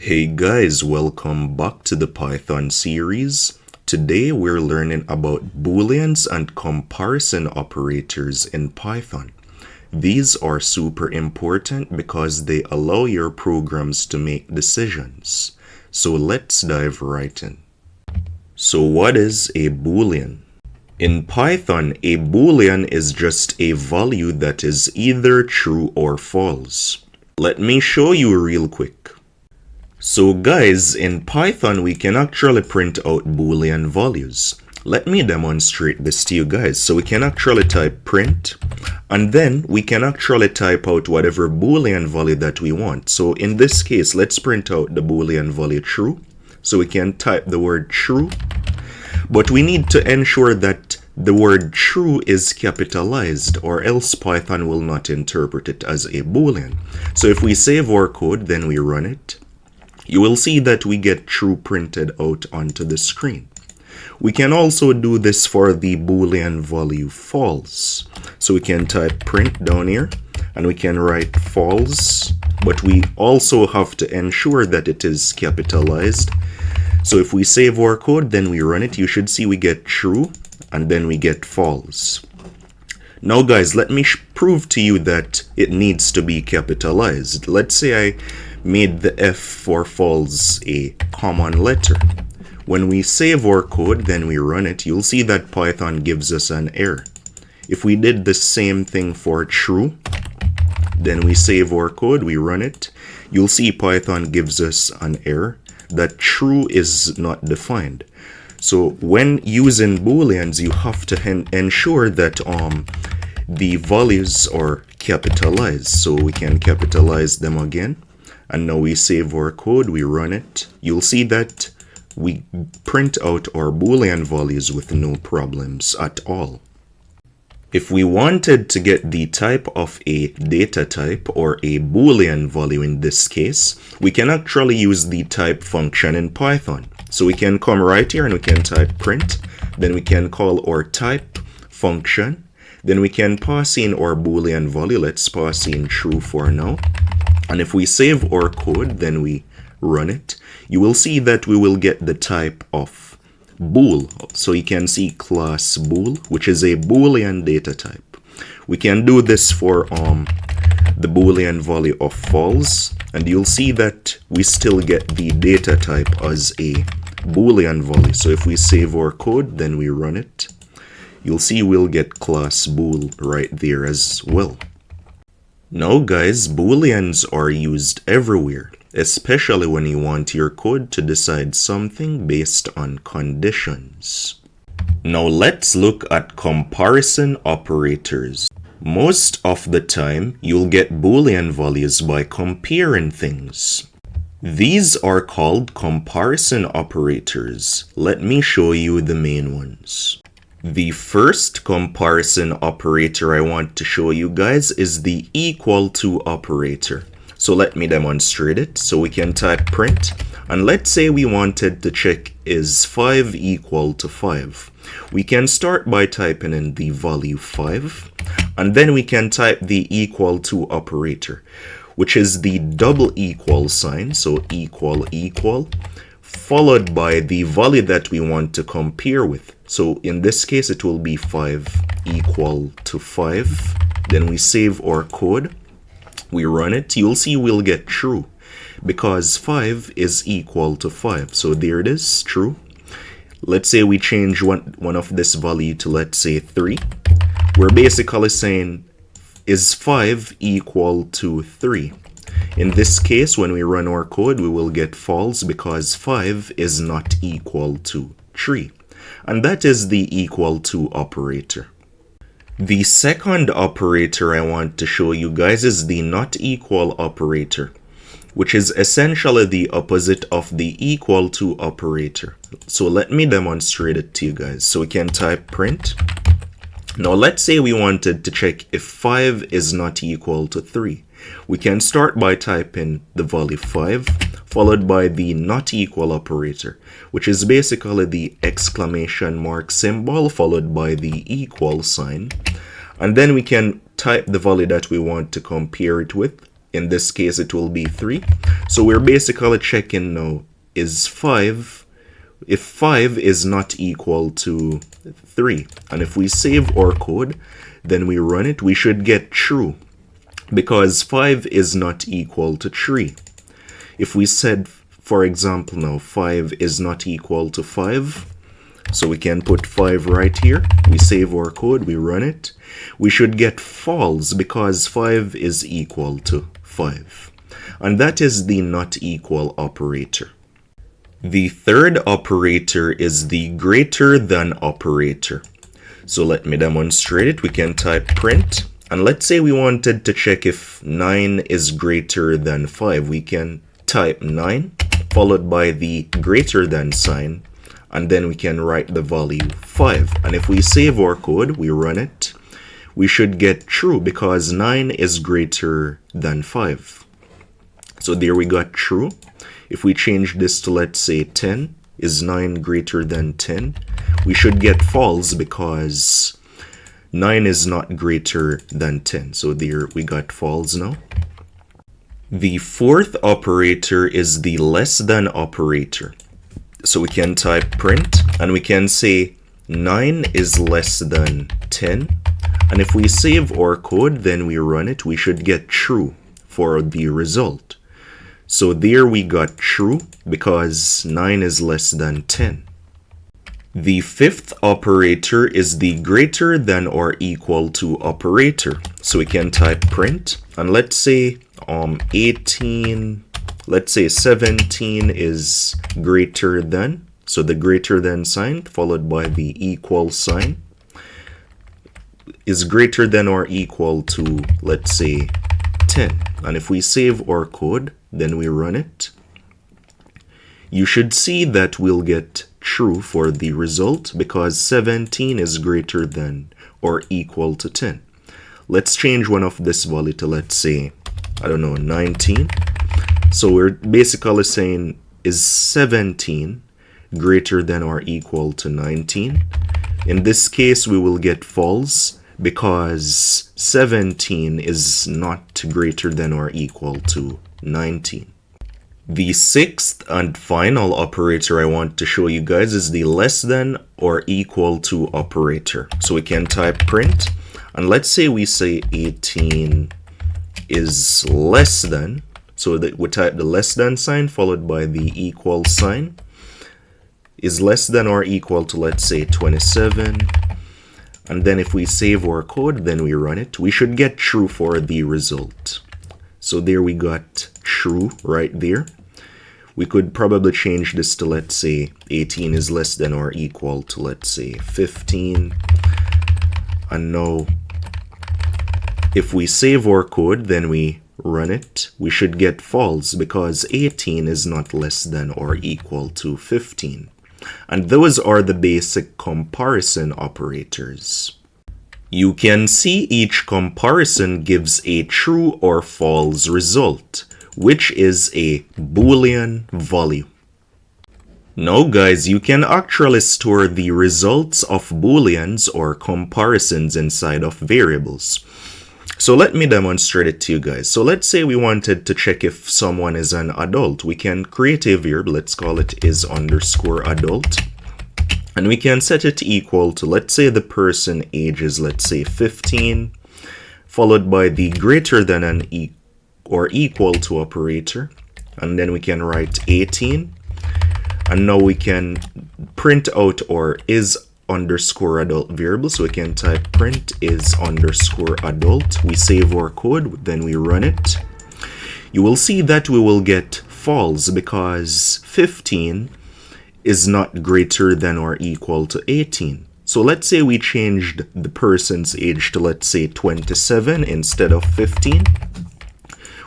Hey guys, welcome back to the Python series. Today we're learning about Booleans and comparison operators in Python. These are super important because they allow your programs to make decisions. So let's dive right in. So what is a Boolean? In Python, a Boolean is just a value that is either true or false. Let me show you real quick. So guys, in Python, we can actually print out Boolean values. Let me demonstrate this to you guys. So we can actually type print, and then we can actually type out whatever Boolean value that we want. So in this case, let's print out the Boolean value true. So we can type the word true, but we need to ensure that the word true is capitalized, or else Python will not interpret it as a Boolean. So if we save our code, then we run it, you will see that we get true printed out onto the screen. We can also do this for the Boolean value false. So we can type print down here and we can write false, but we also have to ensure that it is capitalized. So if we save our code, then we run it, you should see we get true and then we get false. Now guys, let me prove to you that it needs to be capitalized. Let's say I made the F for false a common letter. When we save our code, then we run it, you'll see that Python gives us an error. If we did the same thing for true, then we save our code, we run it, you'll see Python gives us an error that true is not defined. So when using Booleans, you have to ensure that the values are capitalized. So we can capitalize them again. And now we save our code, we run it. You'll see that we print out our Boolean values with no problems at all. If we wanted to get the type of a data type, or a Boolean value in this case, we can actually use the type function in Python. So we can come right here and we can type print, then we can call our type function, then we can pass in our Boolean value. Let's pass in true for now. And if we save our code, then we run it, you will see that we will get the type of bool. So you can see class bool, which is a Boolean data type. We can do this for the Boolean value of false, and you'll see that we still get the data type as a Boolean value. So if we save our code, then we run it, you'll see we'll get class bool right there as well. Now guys, Booleans are used everywhere, especially when you want your code to decide something based on conditions. Now let's look at comparison operators. Most of the time, you'll get Boolean values by comparing things. These are called comparison operators. Let me show you the main ones. The first comparison operator I want to show you guys is the equal to operator. So let me demonstrate it. So we can type print, and let's say we wanted to check is 5 equal to 5. We can start by typing in the value 5, and then we can type the equal to operator, which is the double equal sign, so equal equal, followed by the value that we want to compare with. So in this case, it will be 5 equal to 5. Then we save our code, we run it, you'll see we'll get true because 5 is equal to 5. So there it is, true. Let's say we change one of this value to, let's say 3. We're basically saying, is 5 equal to 3? In this case, when we run our code, we will get false because 5 is not equal to 3. And that is the equal to operator. The second operator I want to show you guys is the not equal operator, which is essentially the opposite of the equal to operator. So let me demonstrate it to you guys. So we can type print. Now let's say we wanted to check if 5 is not equal to 3. We can start by typing the value 5, followed by the not equal operator, which is basically the exclamation mark symbol followed by the equal sign. And then we can type the value that we want to compare it with. In this case, it will be 3. So we're basically checking now, is 5, if 5 is not equal to 3. And if we save our code, then we run it, we should get true, because 5 is not equal to 3. If we said, for example, now 5 is not equal to 5, so we can put 5 right here. We save our code, we run it. We should get false because 5 is equal to 5. And that is the not equal operator. The third operator is the greater than operator. So let me demonstrate it. We can type print. And let's say we wanted to check if 9 is greater than 5. We can type 9 followed by the greater than sign. And then we can write the value 5. And if we save our code, we run it, we should get true because 9 is greater than 5. So there we got true. If we change this to, let's say, 10, is 9 greater than 10? We should get false because 9 is not greater than 10. So there we got false now. The fourth operator is the less than operator. So we can type print and we can say 9 is less than 10. And if we save our code, then we run it, we should get true for the result. So there we got true because 9 is less than 10. The fifth operator is the greater than or equal to operator. So we can type print and let's say 18, let's say 17 is greater than, so the greater than sign followed by the equal sign is greater than or equal to, let's say, 10. And if we save our code, then we run it, you should see that we'll get true for the result because 17 is greater than or equal to 10. Let's change one of this value to, let's say, I don't know, 19. So we're basically saying, is 17 greater than or equal to 19? In this case, we will get false because 17 is not greater than or equal to 19. The sixth and final operator I want to show you guys is the less than or equal to operator. So we can type print and let's say we say 18 is less than, so that we type the less than sign followed by the equal sign, is less than or equal to, let's say, 27. And then if we save our code, then we run it, we should get true for the result. So there we got true right there. We could probably change this to, let's say, 18 is less than or equal to, let's say, 15. And now if we save our code, then we run it, we should get false because 18 is not less than or equal to 15. And those are the basic comparison operators. You can see each comparison gives a true or false result, which is a Boolean value. Now guys, you can actually store the results of Booleans or comparisons inside of variables. So let me demonstrate it to you guys. So let's say we wanted to check if someone is an adult. We can create a variable, let's call it is_adult. And we can set it equal to, let's say the person age is, let's say 15, followed by the greater than or equal to operator. And then we can write 18. And now we can print out our is_adult variable. So we can type print is_adult. We save our code, then we run it. You will see that we will get false because 15 is not greater than or equal to 18. So let's say we changed the person's age to, let's say, 27 instead of 15.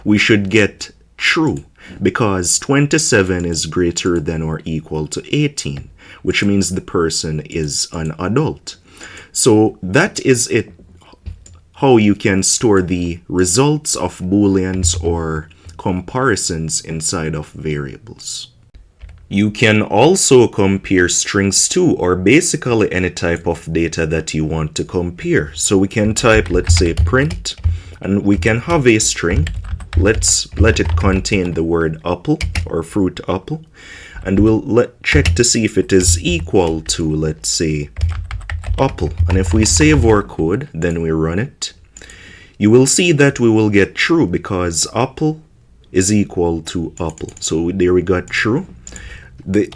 We should get true because 27 is greater than or equal to 18, which means the person is an adult. So that is it, how you can store the results of Booleans or comparisons inside of variables. You can also compare strings too, or basically any type of data that you want to compare. So we can type, let's say, print, and we can have a string. And then we can have a let's let it contain the word apple or fruit apple, and we'll check to see if it is equal to, let's say, apple. And if we save our code, then we run it, you will see that we will get true because apple is equal to apple. So there we got true.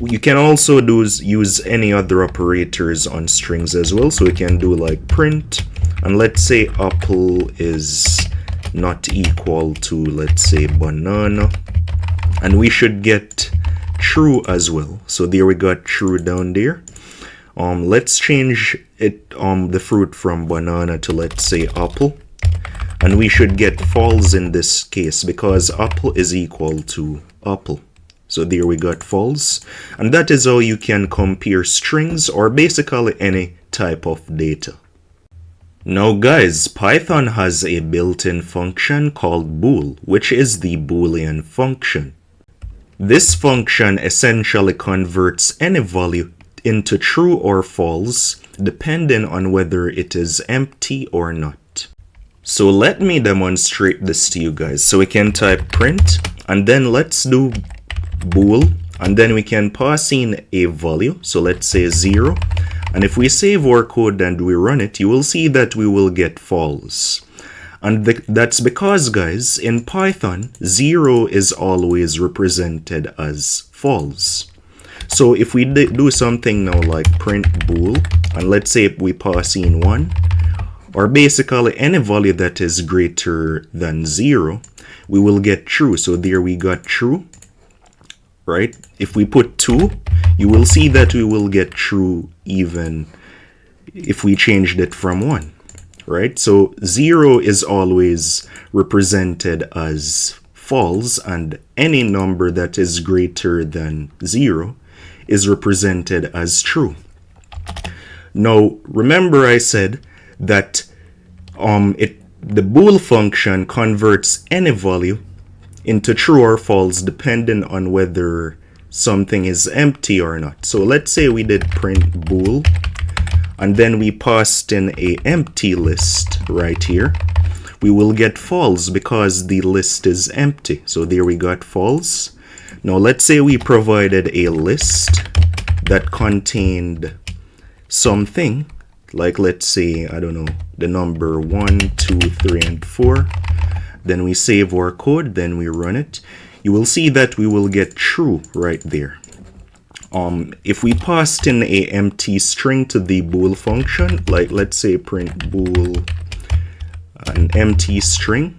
You can also use any other operators on strings as well. So we can do like print, and let's say apple is not equal to, let's say, banana, and we should get true as well. So there we got true down there. Let's change it the fruit from banana to, let's say, apple, and we should get false in this case because apple is equal to apple. So there we got false. And that is how you can compare strings or basically any type of data. Now guys, Python has a built-in function called bool, which is the Boolean function. This function essentially converts any value into true or false depending on whether it is empty or not. So let me demonstrate this to you guys. So we can type print, and then let's do bool, and then we can pass in a value. So let's say 0, and if we save our code and we run it, you will see that we will get false. And that's because, guys, in Python, 0 is always represented as false. So if we do something now like print bool, and let's say we pass in 1, or basically any value that is greater than 0, we will get true. So there we got true, right? If we put 2, you will see that we will get true even if we changed it from 1, right? So 0 is always represented as false, and any number that is greater than 0 is represented as true. Now, remember I said that the bool function converts any value into true or false depending on whether something is empty or not. So let's say we did print bool, and then we passed in a empty list right here. We will get false because the list is empty. So there we got false. Now let's say we provided a list that contained something, like let's say, I don't know, the number 1, 2, 3, and 4. Then we save our code, then we run it. You will see that we will get true right there. If we passed in a empty string to the bool function, like let's say print bool, an empty string,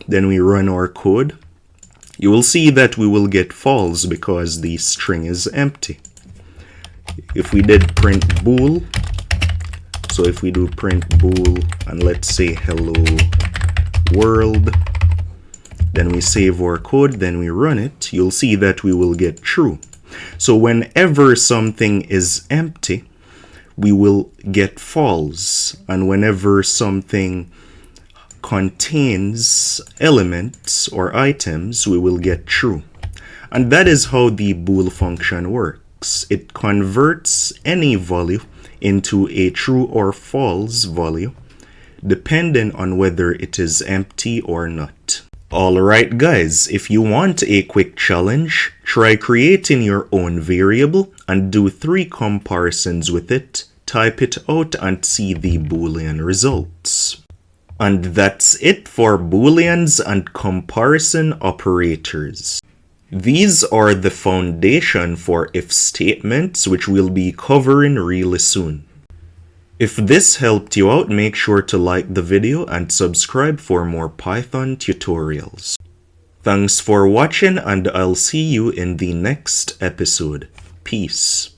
then we run our code, you will see that we will get false because the string is empty. If we did print bool, so if we do print bool and let's say hello world, then we save our code, then we run it, you'll see that we will get true. So whenever something is empty, we will get false, and whenever something contains elements or items, we will get true. And that is how the bool function works. It converts any value into a true or false value depending on whether it is empty or not. Alright guys, if you want a quick challenge, try creating your own variable and do 3 comparisons with it, type it out and see the Boolean results. And that's it for Booleans and comparison operators. These are the foundation for if statements, which we'll be covering really soon. If this helped you out, make sure to like the video and subscribe for more Python tutorials. Thanks for watching, and I'll see you in the next episode. Peace.